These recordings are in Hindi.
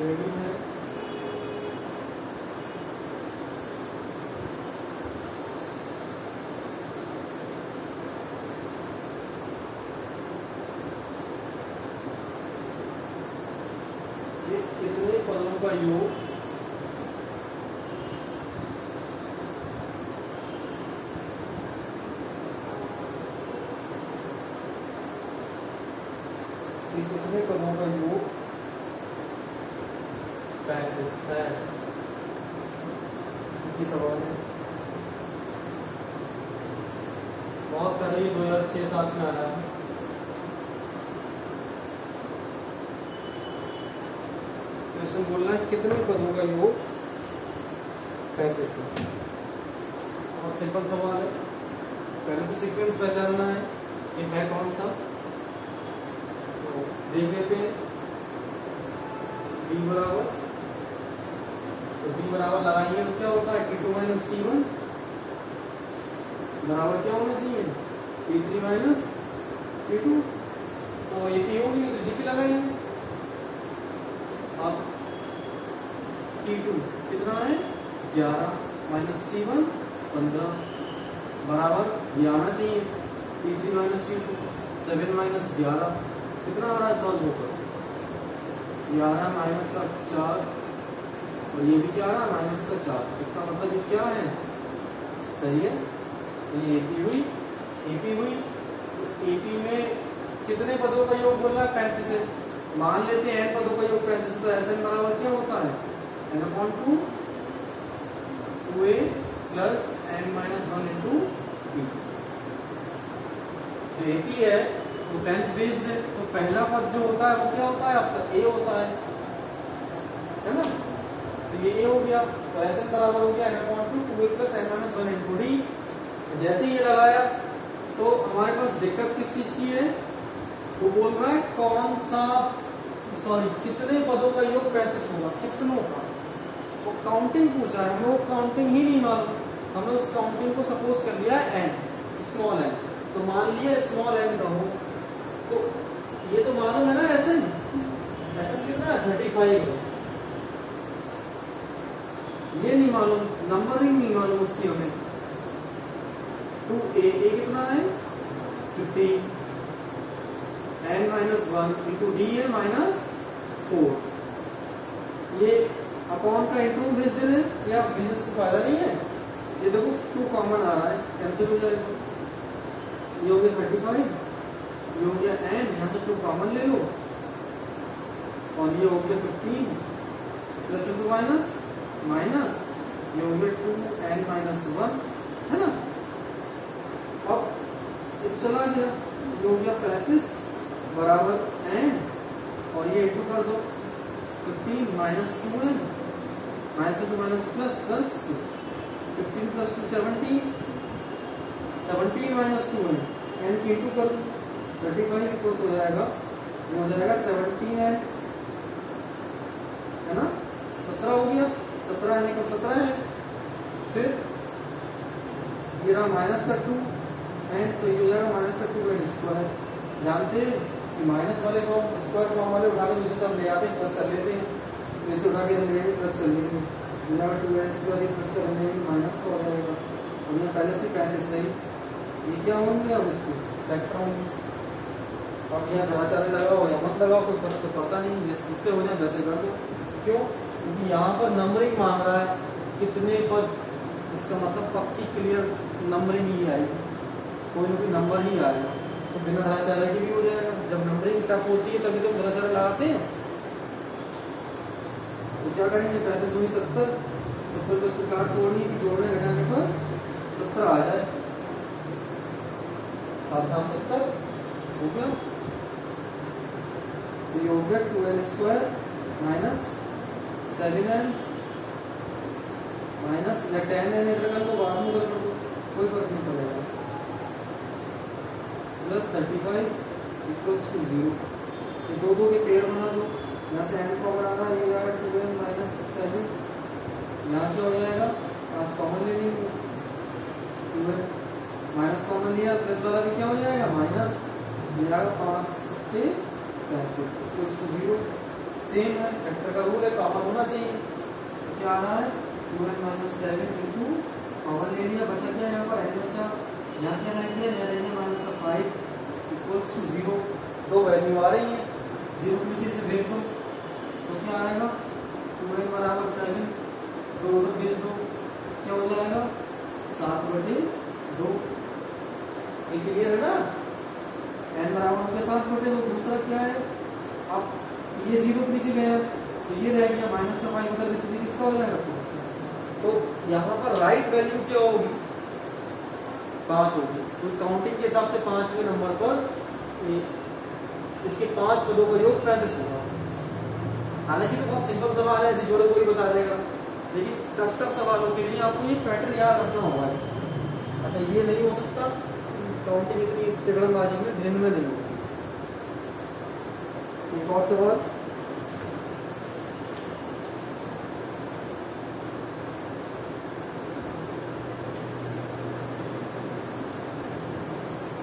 रेडी है। ये कितने पदों का योग कितने पदों का योग 35 है। सवाल है बहुत पहले, 2006-7 में आया है। क्वेश्चन बोलना है कितने पदों का योग 35 है। बहुत सिंपल सवाल है। पहले तो सीक्वेंस पहचानना है कि है कौन सा, तो देख लेते हैं। b बराबर, तो b बराबर लगाएंगे तो क्या होता है t2 माइनस t1 बराबर क्या होना चाहिए t3 माइनस t2। तो ये p होगी नहीं तो g की लगाएंगे। अब t2 कितना है 11 माइनस t1 15 बराबर ये आना चाहिए t3 माइनस t2 7 माइनस 11 कितना आ रहा है सॉल्व होकर 11 माइनस का 4 और ये भी क्या आ रहा है माइनस का 4। इसका मतलब ये क्या है सही है। तो ये AP हुई, AP हुई। तो AP में कितने पदों का योग बोल रहा है 35 है। मान लेते हैं n पदों का योग 35, तो Sn बराबर क्या होता है n/2 2a plus n minus 1 into b। जो AP है वो 10th बेस्ड है, तो पहला पद जो होता है वो क्या होता है आपका a होता है ना। तो ये a हो गया, तो Sn बराबर हो गया n/2 2a plus n minus 1 into d। जैसे ये लगाया तो हमारे पास दिक्कत किस चीज की है, वो बोल रहा है कौन सा कितने पदों का योग 35 होगा, कितनों का। वो काउंटिंग पूछा है, हमें वो काउंटिंग ही नहीं मालूम। हमने उस काउंटिंग को सपोज कर लिया है n स्मॉल n, तो मान लिया स्मॉल n का हो। तो ये तो मालूम है ना Sn कितना है 35 है। ये नहीं मालूम, नंबरिंग नहीं मालूम उसकी हमें। 2a कितना है 15 n माइनस 1 इंटू डी है माइनस 4। ये अपॉन का इंटू भेज दे रहे हैं, या बिजनेस को फायदा नहीं है। ये देखो 2 कॉमन आ रहा है, कैंसिल हो जाएगा। ये हो गया 35, ये हो गया n, यहाँ से 2 कॉमन ले लो, और ये हो गया 15 प्लस इंटू माइनस माइनस, ये हो गया 2n माइनस 1 है ना। अब ये चला गया, ये हो गया 35 बराबर n, और ये इंटू कर दो 15 minus 2n minus into minus plus plus 2 15 plus 2 17 minus 2n n की इंटू कर दो 35 इक्वल्स हो जाएगा, ये हो जाएगा 17n है ना। 17 हो गया, 17 n इक्वल 17 है। फिर ये रहा माइनस का 2 n, तो ये हो जाएगा माइनस का 2n स्क्वायर। जानते हैं कि माइनस वाले फॉर्म स्क्वायर फॉर्म वाले उठा के दूसरी तरफ ले आते हैं, प्लस कर लेते हैं। तो इसे उठा के ले लेंगे, प्लस कर लेंगे, 2n स्क्वायर प्लस कर लेंगे, माइनस का हो जाएगा। और ये पहले से 35 नहीं, ये क्या होंगे अब इसके फैक्टर होंगे। अब यहाँ धराचार लगाओ या मत लगाओ, कोई फर्क तो पड़ता नहीं, जिससे हो जाए वैसे कर दो। क्यों? क्योंकि यहाँ पर नंबरिंग मांग रहा है कितने पद, इसका मतलब पक्की क्लियर नंबरिंग ही आएगी, कोई ना कोई नंबर ही आएगा। तो बिना धराचार के भी हो जाएगा। जब नंबरिंग टफ होती है तभी तो धराचार लगाते हैं। तो क्या करेंगे 35 दूनी 70, 70 को काट तोड़नी की जोड़ने घटाने पर 70 आ जाए, 7 दाम 70 हो गया। तो ये हो गया 2n square minus 7n minus या 10n इधर कर दो, बाद में कर दो, कोई फर्क नहीं पड़ेगा, प्लस 35 इक्वल्स टू 0। ये दो के पेयर बना दो, यहाँ से n को बढ़ाना, ये हो जाएगा 2n माइनस 7, यहाँ क्या हो जाएगा 5 कॉमन ले लेंगे, 2n माइनस कॉमन लिया, प्लस वाला भी क्या हो जाएगा माइनस, ये आएगा 5 से 35 इक्वल्स टू 0। सेम है, फैक्टर का रूल है, कॉमन होना चाहिए। तो क्या आ रहा है 2n-7 इंटू कॉमन ले लिया, बचा क्या यहाँ पर n बचा, यहाँ क्या रह गया, यहाँ रह गया -5 इक्वल्स टू 0। दो वैल्यू आ रही है, 0 पीछे से भेज दो तो क्या आएगा 2n बराबर 7, दो उधर भेज दो क्या हो जाएगा 7/2। ये क्लियर है ना, n बराबर होगा 7/2। दूसरा क्या है, अब ये 0 नीचे गया तो ये रह गया -5 उधर भी किसका हो जाएगा प्लस। तो यहाँ पर राइट वैल्यू क्या होगी 5 होगी। तो काउंटिंग के हिसाब से 5वें नंबर पर इसके 5 पदों का योग 35 होगा। हालांकि तो बहुत सिंपल सवाल है, ऐसे जोड़े कोई बता देगा, लेकिन टफ सवालों के लिए आपको ये पैटर्न याद रखना होगा। अच्छा ये नहीं हो सकता, काउंटिंग इतनी तिगड़मबाजी में ध्यान में नहीं होती। एक और सवाल,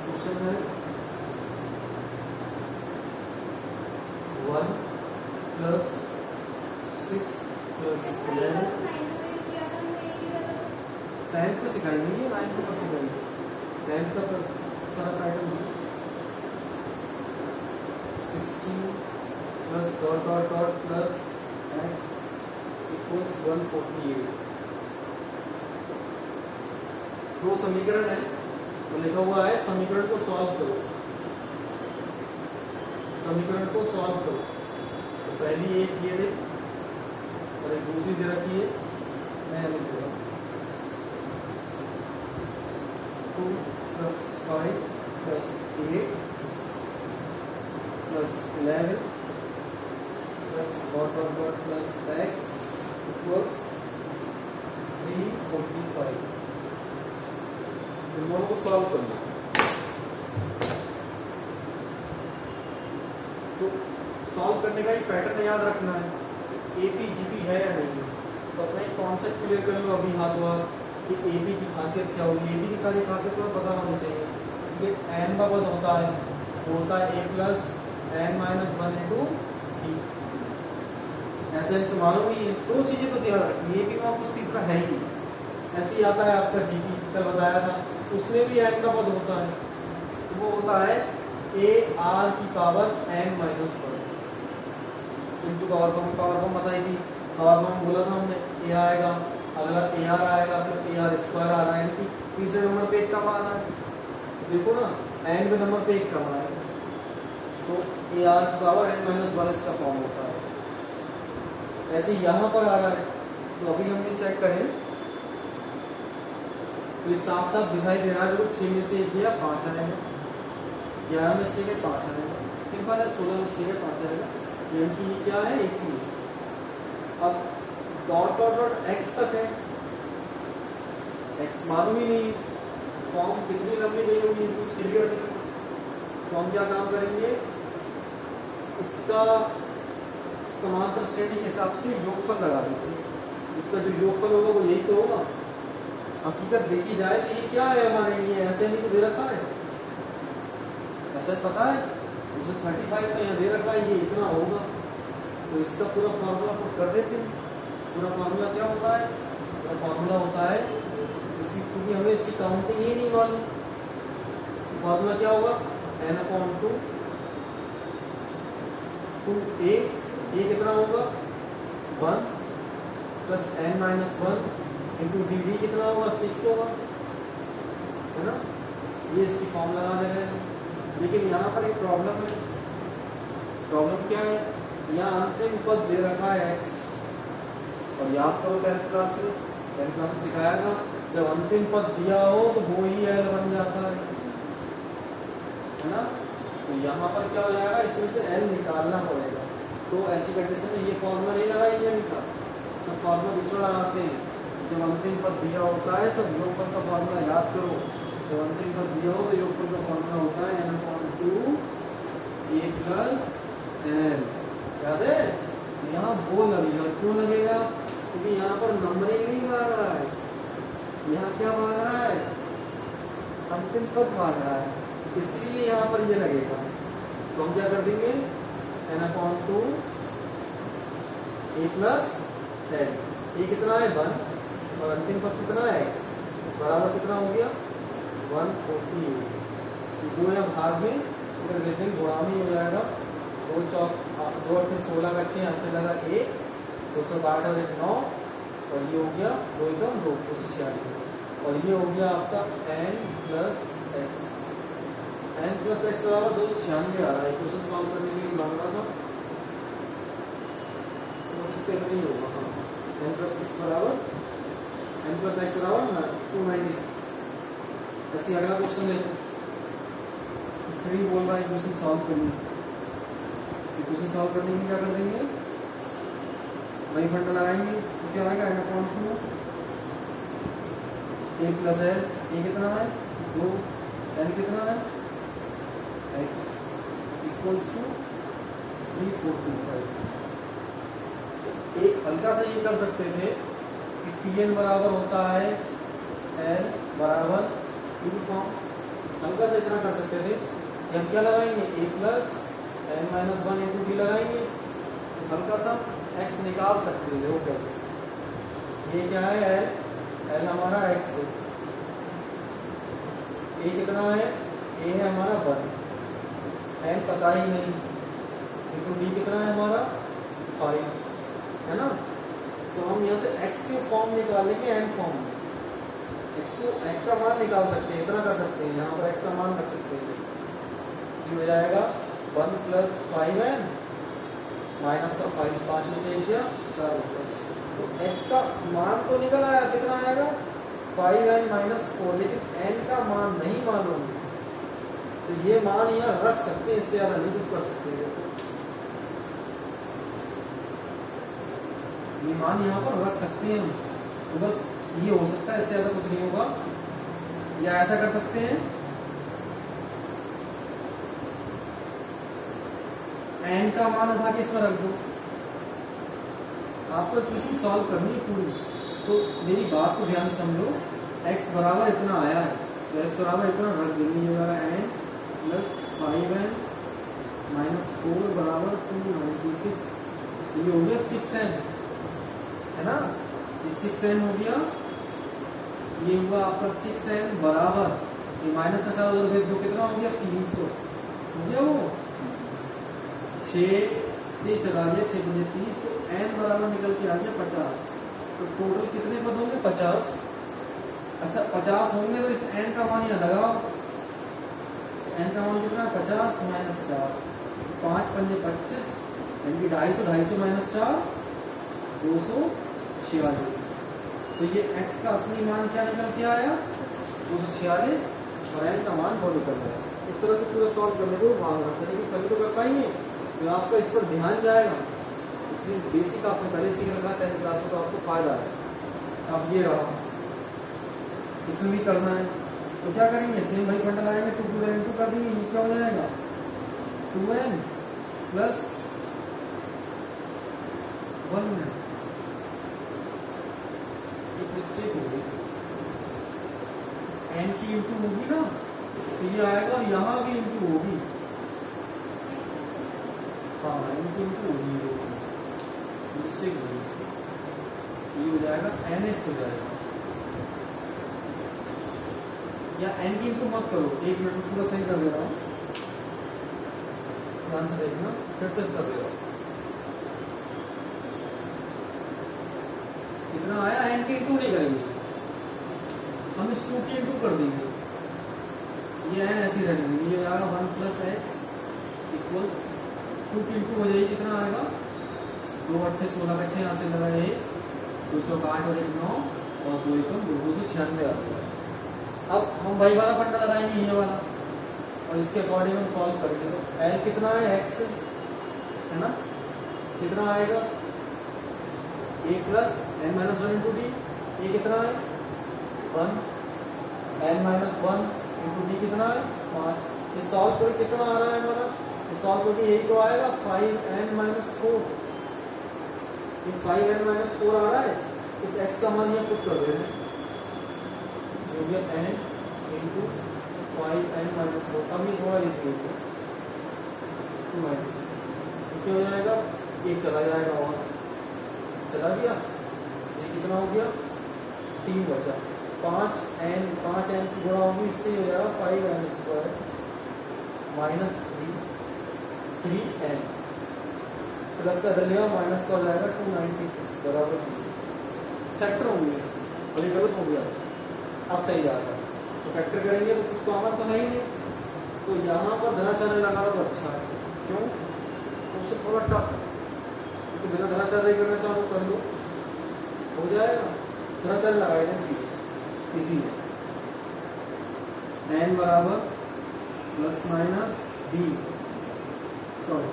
क्वेश्चन है 1 + 6 + 11 10th को सिखाएंगे, ये 9th को कब सिखाएंगे, 10th का सारा पैटर्न 16 + ... + x = 148। दो समीकरण है तो लिखा हुआ है समीकरण को सॉल्व करो, समीकरण को सॉल्व करो। तो पहली एक ये दे और एक दूसरी दे रखी है, मैं लिख रहा हूँ 2 + 5 + 8 + 11 + ... + x = 345। इन दोनों को सॉल्व करना। तो सॉल्व करने का एक पैटर्न याद रखना है, एपी जीपी है या नहीं। तो अपना एक कॉन्सेप्ट क्लियर कर लो अभी हाथ हुआ कि एपी की खासियत क्या होगी। एपी की सारी खासियत तो पता होनी चाहिए। इसमें n का पद होता है a + n-1 × d। ऐसे तो मालूम ही है, दो चीजें बस याद रखनी है। एपी में कुछ तीसरा है ही, ऐसे ही आता है आपका जीपी, कल बताया था, उसमें भी n का पद होता है। तो वो होता है ar की power n-1 into power form बताई थी। पावर फॉर्म बोला था हमने, a आएगा, अगला ar आएगा, फिर ar² आ रहा है, यानी कि तीसरे नंबर पे एक कम आ रहा है। देखो ना nवें नंबर पे एक कम आएगा, तो ar की पावर n-1 इसका फॉर्म होता है। ऐसे यहाँ पर आ रहा है, तो अभी हमने चेक करें तो ये साफ साफ दिखाई दे रहा है। देखो 6 में से 1 दिया 5 आएगा, 11 में से 5 आएगा, सिंपल है। 16 में से 5 आएगा, यानी कि ये क्या है 21। अब ... x तक है, x मालूम ही नहीं, फॉर्म कितनी लंबी गई होगी कुछ क्लियर नहीं। तो हम क्या काम करेंगे, इसका समांतर श्रेणी के हिसाब से योगफल लगा देते हैं। इसका जो योगफल होगा वो यही तो होगा। हकीकत देखी जाए तो ये क्या है हमारे लिए, ऐसे नहीं तो दे रखा है, ऐसा पता है 35 तो यहाँ दे रखा है, ये इतना होगा। तो इसका पूरा फॉर्मूला पुट कर देते हैं। पूरा फॉर्मूला क्या होता है, पूरा फॉर्मूला होता है इसकी, क्योंकि हमें इसकी काउंटिंग ही नहीं मालूम। फॉर्मूला क्या होगा n/2 2a, ये कितना होगा 1 + n-1 इंटू dd कितना होगा 6 होगा, है ना। ये इसकी फॉर्म लगा दे रहे हैं, लेकिन यहाँ पर एक प्रॉब्लम है। प्रॉब्लम क्या है, यहाँ अंतिम पद दे रखा है x, और याद करो 10th क्लास में सिखाया था, जब अंतिम पद दिया हो तो वो ही l बन जाता है ना। तो यहाँ पर क्या हो जाएगा, इसमें से l निकालना पड़ेगा। तो ऐसी कंडीशन में ये फॉर्मूला नहीं लगाएंगे इनका, तो फॉर्मूला दूसरा लगाते हैं। जब अंतिम पद दिया होता है तो योगफल का फॉर्मूला याद करो। जब अंतिम पद दिया हो तो योगफल का फॉर्मूला होता है n/2 a + n, याद है। यहाँ वो लगेगा, क्यों लगेगा, क्योंकि यहाँ पर नंबरिंग नहीं मांग रहा है, यहाँ क्या मांग रहा है, अंतिम पद मांग रहा है, इसलिए यहाँ पर ये लगेगा। तो हम क्या कर देंगे n/2 ए प्लस एन, ये कितना है 1 और अंतिम पद कितना है x बराबर कितना हो गया 140। दो या भाग में इधर विभिन्न गुणा में हो जाएगा, 2 8 16 का 6 यहाँ से लगा 1, 2 चौक 8 और 1 9 और ये हो गया 2 एकदम 2 246 और ये हो गया आपका n प्लस एक्स बराबर 296 आ रहा है। क्वेश्चन सॉल्व करने के लिए मांग रहा था तो इसके नहीं होगा। हाँ n प्लस एक्स बराबर 296। ऐसे अगला क्वेश्चन देखो, इससे भी बोल रहा है क्वेश्चन सॉल्व करने। क्वेश्चन सॉल्व करने के लिए क्या कर देंगे, वही फंडा लगाएंगे तो क्या आएगा n upon 2 a plus L, ये कितना है 2, n कितना है x इक्वल्स टू 3425। एक हल्का सा ये कर सकते थे कि Tn बराबर होता है L बराबर 2 फॉर्म, हल्का सा इतना कर सकते थे कि हम क्या लगाएंगे a plus n minus 1 into D लगाएंगे तो हल्का सा x निकाल सकते हैं। वो कैसे, ये क्या है L हमारा x है, a कितना है a है हमारा 1, n पता ही नहीं, इंटू डी कितना है हमारा 5 है ना। तो हम यहाँ से x के फॉर्म निकालेंगे n फॉर्म में, x का मान निकाल सकते हैं, इतना कर सकते हैं, यहाँ पर x का मान रख सकते हैं। ये हो जाएगा 1 प्लस 5n माइनस का 5, 5 में से 1 गया 4 बचा। तो x का मान तो निकल आया, कितना आएगा 5n माइनस 4, लेकिन n का मान नहीं मालूम, तो ये मान यहाँ रख सकते हैं, इससे ज़्यादा नहीं कुछ कर सकते हैं। ये मान यहाँ पर रख सकते हैं हम, तो बस ये हो सकता है, इससे ज़्यादा कुछ नहीं होगा। या ऐसा कर सकते हैं n का मान उठा के इसमें रख दो। आपको क्वेश्चन सॉल्व करनी है पूरी, तो मेरी बात को ध्यान से समझो। x बराबर इतना आया है तो x बराबर इतना रख देंगे, n प्लस 5n माइनस 4 बराबर 296, ये हो गया 6n है ना, ये 6n हो गया, ये हुआ आपका 6n बराबर, ये माइनस का 4 उधर भेज दो, कितना हो गया 300 हो गया, वो 6 से चला गया 6 बजे 30, तो n बराबर निकल के आ गया 50। तो टोटल कितने पद होंगे 50। अच्छा 50 होंगे तो इस n का मान यहाँ लगाओ, n का मान कितना 50 माइनस 4, 5 पंजे 25 यानी कि 250 माइनस 4 246। तो ये x का असली मान क्या निकल के आया 246 और n का मान बहुत निकल गया। इस तरह से पूरा सॉल्व करने को मांग रहा था, लेकिन कभी तो कर पाएंगे तो आपका इस पर ध्यान जाएगा, इसलिए बेसिक आपने पहले सीख रखा 10th क्लास में, तो आपको फायदा है। अब ये रहा, इसमें भी करना है तो क्या करेंगे, सेम भाई फंडा लगाएंगे, 2 2 n 2 कर देंगे, ये क्या हो जाएगा 2n प्लस 1 मिस्टेक होगी, इस n की इंटू होगी ना तो ये आएगा और यहाँ भी इंटू होगी, हाँ n की इंटू होगी, मिस्टेक होगी, ये हो जाएगा nx हो जाएगा। या n की इंटू मत करो, 1 मिनट में पूरा सही कर दे रहा हूँ, ध्यान से देखना, फिर से कर दे रहा हूँ। कितना आया, n के इंटू नहीं करेंगे हम, इस 2 के इंटू कर देंगे, ये n ऐसी रहेंगे, ये आएगा 1 प्लस एक्स इक्वल्स 2 की इंटू हो जाएगी, कितना आएगा 2 8 16 का 6 यहाँ से लगा 1, 2 चौक 8 और 1 9 और 2 एकम 296 आ गया। अब हम भाई वाला फंडा लगाएंगे, ये वाला, और इसके अकॉर्डिंग हम सॉल्व करेंगे। तो l कितना है x है ना, कितना आएगा a plus n minus 1 into D, ये कितना है 1, n माइनस 1 इंटू डी कितना है 5। ये सॉल्व करके कितना आ रहा है हमारा, ये सॉल्व करके यही तो आएगा 5n माइनस 4, ये 5n माइनस 4 आ रहा है, इस x का मान यहाँ पुट कर दे रहे हैं, हो गया n इंटू 5n माइनस 4। अब ये थोड़ा इजी हो गया 296, क्या हो जाएगा 1 चला जाएगा और चला गया, ये कितना हो गया 3 बचा, 5n की गुणा होगी इससे हो जाएगा 5n square minus 3n plus का इधर लिया माइनस का हो जाएगा 296 बराबर 0। फैक्टर होंगे इसकी, और ये गलत हो गया, अब सही जा रहा है। तो फैक्टर करेंगे तो कुछ कॉमन तो है ही नहीं, तो यहाँ पर धनाचार्य लगाना तो अच्छा है, क्यों तो उससे थोड़ा टफ है, तो बिना धनाचार्य करना चाहो तो कर लो, हो जाएगा। धनाचार्य लगाएंगे सीधे इजी है, n बराबर plus minus b, sorry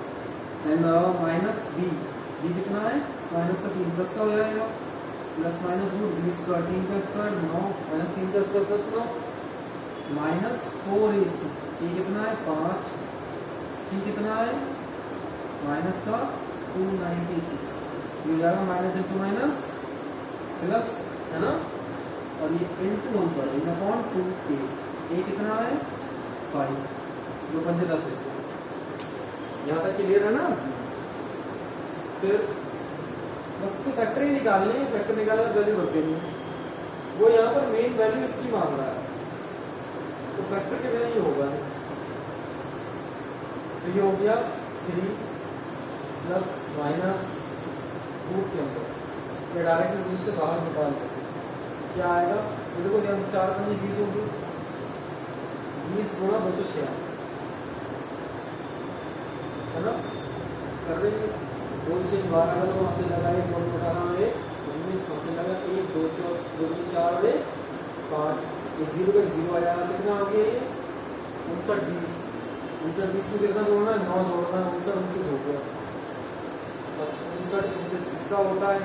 n बराबर माइनस b, b कितना है माइनस का 3 प्लस का हो जाएगा, plus minus root B square 3 का स्क्वायर 9 माइनस 3 का स्क्वायर प्लस 9 माइनस 4ac, ये कितना है 5, c कितना है माइनस का 296, ये हो जाएगा माइनस इंटू माइनस प्लस है ना, और ये इंटू हम करेंगे अपॉन 2a, ये कितना है 5, जो 5 10 है। यहाँ तक क्लियर है ना। फिर बस से फैक्टर ही निकालने, फैक्टर निकालना वैल्यू रख देनी, वो यहाँ पर मेन वैल्यू इसकी मांग रहा है, तो फैक्टर के बिना ये होगा। तो ये हो गया 3 प्लस माइनस रूट के अंदर, ये डायरेक्ट रूट से बाहर निकाल देते क्या आएगा, ये देखो ध्यान से 4 का 20 होगी, 20 गुणा 206 है ना, कर देंगे 2 से 12 का, तो वहाँ से लगाए 2 18 में 19, वहाँ से लगा 1 2 4 में 5, एक 0 का 0 आ जाएगा, कितना आ गया ये 59 20, 59 20 में कितना जोड़ना है 9 जोड़ना है, 59 29 हो गया, 59 29 किसका होता है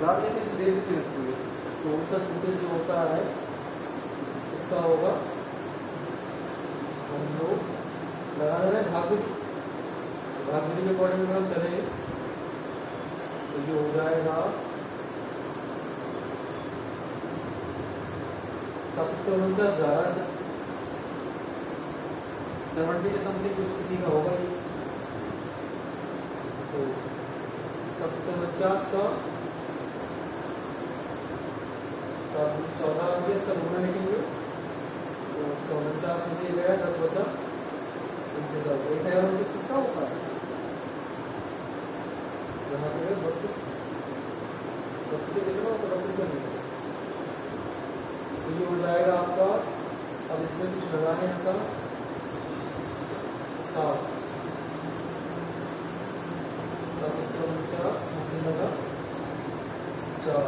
याद लेने से दे देती लगती है, तो 59 29 जो होता है इसका होगा, हम लोग लगा रहे हैं भागविधि के अकॉर्डिंग हम चले, तो ये हो जाएगा 749 जा रहा है 70 के समथिंग कुछ किसी का होगा ही, तो 749 का 14 आ गया, सब होना लिखेंगे, तो 149 में से गया 10 बचा 29 किसका होता है, यहाँ पे 32 से कितना होता है 32 का नहीं, तो ये हो जाएगा आपका, अब इसमें कुछ लगाने ऐसा 7 749 से लगा 4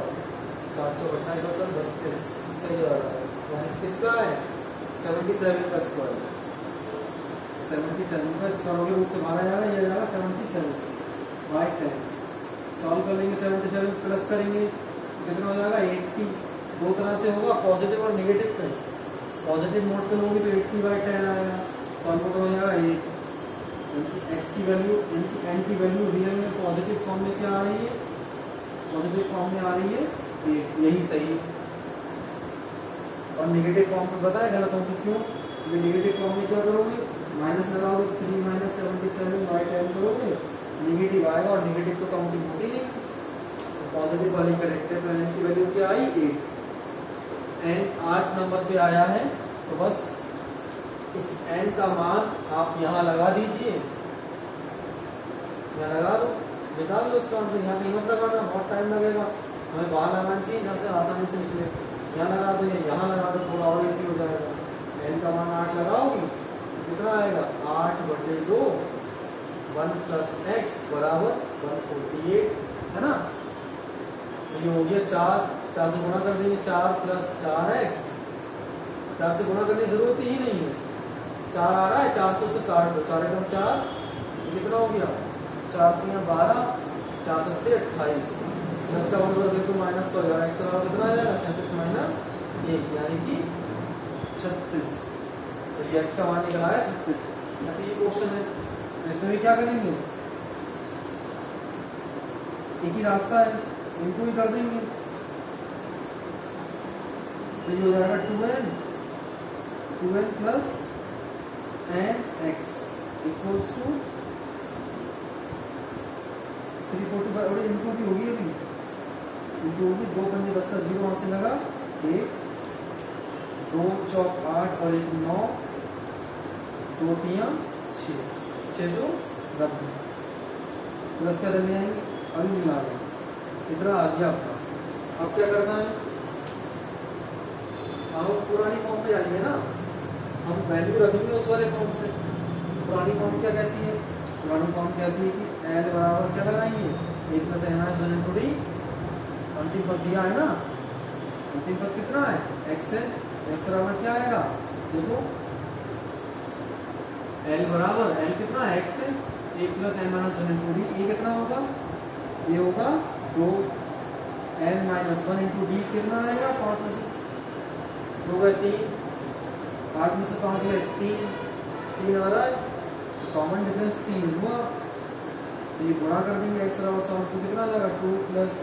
7 4 28 32 सही आ रहा है, यानी किसका है 77 का स्क्वायर, 77 का स्क्वायर हो गया, उससे मारा जाएगा, ये जाएगा 77 राइट है। सॉल्व कर लेंगे 77 प्लस करेंगे कितना हो जाएगा 80, दो तरह से होगा पॉजिटिव और नेगेटिव पे, पॉजिटिव मोड पे होगी तो 80/10 आएगा, सॉल्व हो जाएगा 8, एक्स की वैल्यू एन की वैल्यू रियल में पॉजिटिव फॉर्म में क्या आ रही है, पॉजिटिव फॉर्म में आ रही है 8, यही सही, और नेगेटिव फॉर्म में बताया गलत होगी क्यों, ये नेगेटिव फॉर्म में क्या करोगे माइनस लगाओगे 3 - 77/10 करोगे, नेगेटिव आएगा, और नेगेटिव तो काउंटिंग होती नहीं, तो पॉजिटिव वाली करेक्ट है, तो एन की वैल्यू क्या आई 8, एन 8 नंबर पे आया है, तो बस इस एन का मान आप यहाँ लगा दीजिए, यहाँ लगा दो, निकाल लो इसका आंसर, यहाँ कहीं मत लगाना, बहुत टाइम लगेगा, हमें बाहर लगाना चाहिए जहाँ से आसानी से निकले, यहाँ लगा दो, यहाँ लगा दो, थोड़ा और इजी हो जाएगा, एन का मान 8 लगाओगी तो कितना आएगा 8/2, 1 + x बराबर 148 है ना, तो ये हो गया 4 से गुणा कर देंगे 4 + 4x, 4 से गुणा करने की जरूरत ही नहीं है, 4 आ रहा है 400 से काट दो, 4 × 4 कितना हो गया 4 × 12 4 × 7 28, 10 का 1 कर दे तो माइनस का हो जाएगा, x का कितना आ जाएगा 37 - 1 यानी कि 36, तो ये x का मान निकला है 36। ऐसे ये क्वेश्चन है, तो इसमें भी क्या करेंगे एक ही रास्ता है, इनको भी कर देंगे, तो ये हो जाएगा 2n + nx = 345, और इनको भी होगी अभी इंटू होगी 2 पंजे 10 का 0 वहां से लगा 1 2 चौक 8 और 1 9 2 3 6 690 प्लस का ले आएंगे अभी मिला गया इतना आ गया आपका। अब क्या करना है, अब पुरानी फॉर्म पे आएंगे ना, हम वैल्यू रखेंगे उस वाले फॉर्म से। पुरानी फॉर्म क्या कहती है, पुरानी फॉर्म कहती है कि एल बराबर क्या लगाएंगे 1 plus N minus 1 into D. अंतिम पद दिया है ना, अंतिम पद कितना है एक्स है, एक्स बराबर क्या आएगा देखो एल बराबर एल कितना है एक्स है 1 plus N minus 1 into D. ये कितना होगा, ये होगा 2 एन माइनस 1 इंटू डी कितना आएगा 5 में से 2 गए 3 8 में से 5 गए 3 आ रहा है, कॉमन डिफरेंस 3 हुआ। ये गुणा कर देंगे एक्स बराबर सॉल्व तो कितना आ जाएगा 2 प्लस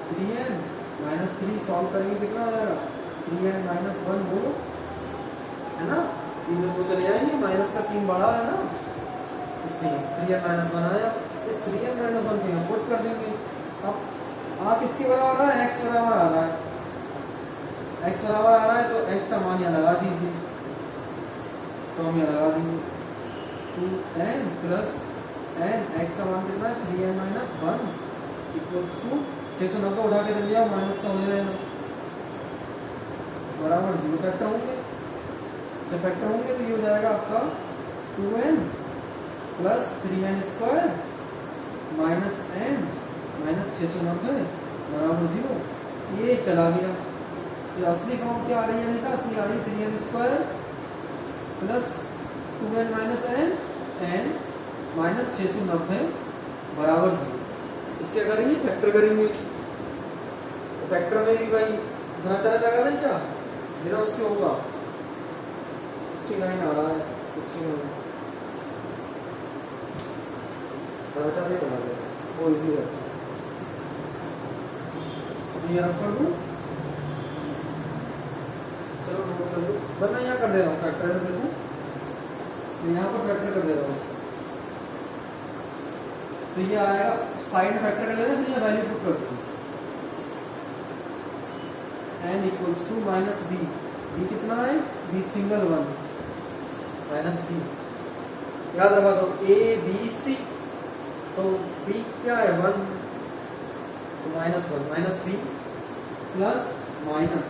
3n माइनस 3 सॉल्व करेंगे कितना आ जाएगा 3n माइनस 1 वो है ना, 3 में से चले जाएंगे माइनस का 3 बड़ा है ना इसलिए 3n माइनस 1 आया। इस 3n माइनस 1 को यहाँ पुट कर देंगे। अब आ किसके बराबर आ रहा है, x बराबर आ रहा है, x बराबर आ रहा है तो x का मान यहाँ लगा दीजिए, तो हम यहाँ लगा देंगे 2n प्लस n, x का मान कितना है 3n माइनस 1 इक्वल्स टू 690 उठा के चल लिया माइनस का हो जाएगा बराबर 0 फैक्टर होंगे। जब फैक्टर होंगे तो ये हो जाएगा आपका 2n plus 3n square minus n minus 690 बराबर 0। ये चला गया, ये असली फॉर्म क्या आ रही है बेटा, असली आ रही है 3n square plus 2n minus n minus 690 बराबर 0। इसके करेंगे फैक्टर करेंगे, तो फैक्टर में भी भाई धनाचार्य लगा दें क्या, मेरा उसके होगा 69 आ रहा है 69 धनाचार्य बना दे वो इजी है। ये रख कर दूं, चलो नोट कर लो, वरना यहाँ कर दे रहा हूँ फैक्टर कर दूं, तो यहाँ पर फैक्टर कर दे रहा हूँ उसको, तो ये आएगा साइड में फैक्टर कर लेना, फिर ये वैल्यू पुट कर दूं n equals to minus B, B कितना है बी सिंगल 1 माइनस बी, याद रखा दो a b c, तो b क्या है 1 तो minus 1 minus b plus minus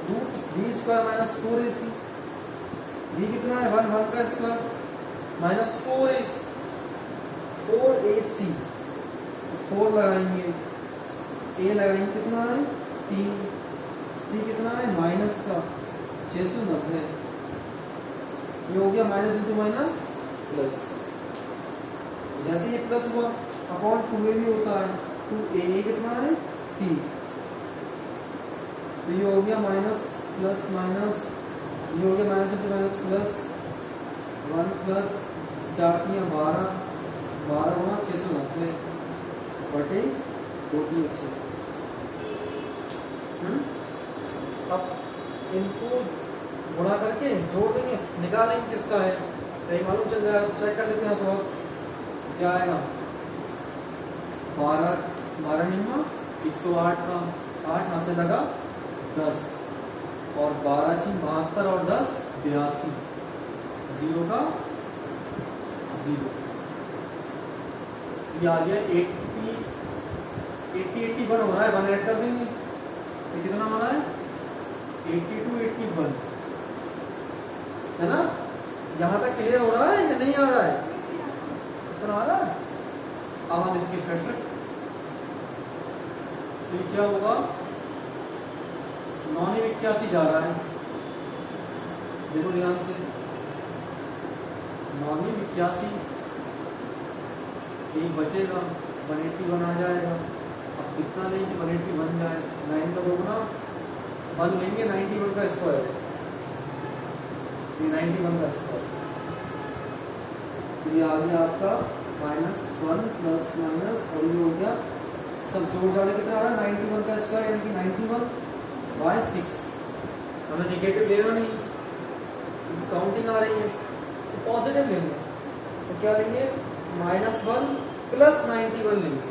root B square minus 4ac, b कितना है 1 1 का स्क्वायर माइनस 4ac 4 लगाएंगे, a लगाएंगे कितना है 3, c कितना है माइनस का 690, ये हो गया माइनस इंटू माइनस प्लस, जैसे ये प्लस हुआ अपॉन 2 में भी होता है 2a कितना है 3, तो ये हो गया माइनस प्लस माइनस, ये हो गया minus into minus plus 1 plus 4 3 12 12 गुना 690 बटे 2 3 6। अब इनको गुणा करके जोड़ देंगे, निकालेंगे किसका है, कहीं मालूम चल जाएगा तो चेक कर लेते हैं। तो क्या आएगा 12 12 निम्मा 108 का 8 यहाँ से लगा 10 और 12 72 और 10 82, 0 का 0, ये आ गया 80 81 हो रहा है, 1 ऐड कर देंगे तो कितना हो रहा है 82 81 है ना। यहां तक क्लियर हो रहा है या नहीं आ रहा है, कितना आ रहा है। अब हम इसके फैक्टर, तो ये क्या होगा 981 जा रहा है, देखो ध्यान से 981 एक बचेगा 181 आ जाएगा। अब कितना लेंगे 180 बन जाए, 9 का 2 गुना 1 लेंगे 91 का स्क्वायर, ये 91 का स्क्वायर, तो ये आ गया आपका -1 प्लस माइनस और ये हो गया सब जोड़ जाने कितना आ रहा है 91 का स्क्वायर यानी कि 91/6। हमें निगेटिव लेना नहीं, काउंटिंग आ रही है तो पॉजिटिव लेंगे, तो क्या लेंगे -1 प्लस 91 लेंगे,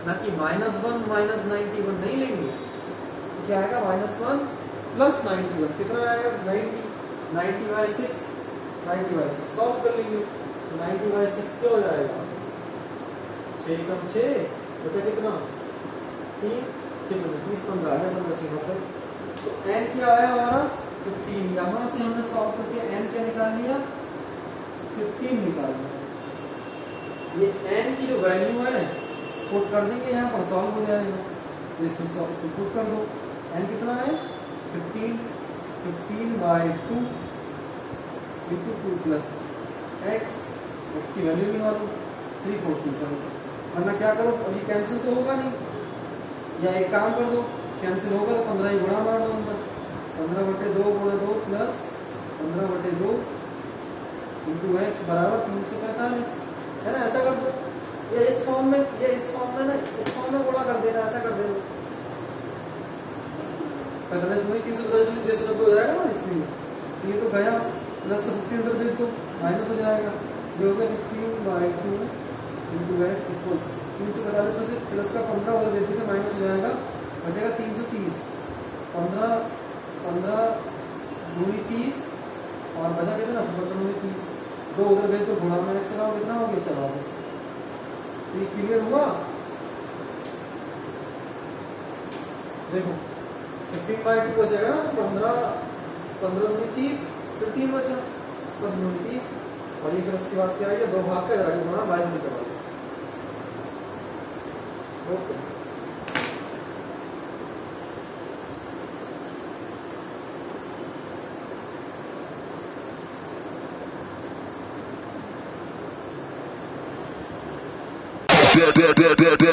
ना कि -1 माइनस 91 नहीं लेंगे। तो क्या आएगा -1 प्लस 91 कितना आएगा 90/6 90/6 सॉल्व कर लेंगे तो 90/6 क्या हो जाएगा 6 कम 6 बचा कितना 3 6 30 15 है 15 तो n क्या आया हमारा 15। यहां से हमने सॉल्व करके n क्या निकाल लिया 15 निकाल लिया। ये n की जो वैल्यू है पुट कर देंगे यहाँ पर सॉल्व हो जाएगा तो इसमें पुट कर दो n कितना है 15/2 into 2 प्लस x की वैल्यू निकालो 340 करो वरना क्या करो अभी कैंसिल तो होगा नहीं या एक काम कर दो कैंसिल होगा तो 15 ही गुणा मार दो अंदर 15/2 गुणा 2 प्लस 15/2 into x बराबर 345 है ना। ऐसा कर दो ये इस फॉर्म में ना इस फॉर्म में गुणा कर देना ऐसा कर दे दो 45 में 345 से 690 हो जाएगा ना इसलिए ये तो गया प्लस 15 उधर भेज दो माइनस हो जाएगा जो हो गया 15/2 into x इक्वल्स 345 में से प्लस का 15 उधर भेज देंगे माइनस हो जाएगा बचेगा 330 15 दूनी 30 और बचा कितना 15 दूनी 30 दो उधर भेज तो गुणा में x लगाओ कितना हो गया चलो बस ये क्लियर हुआ। देखो 15/2 बचेगा ना 15 दूनी 30 फिर 3 बचा 15 दूनी 30 और ये फिर उसके बाद क्या आएगा 2 भाग का जाएगा गुणा 22 में 44 okay. Da da da da da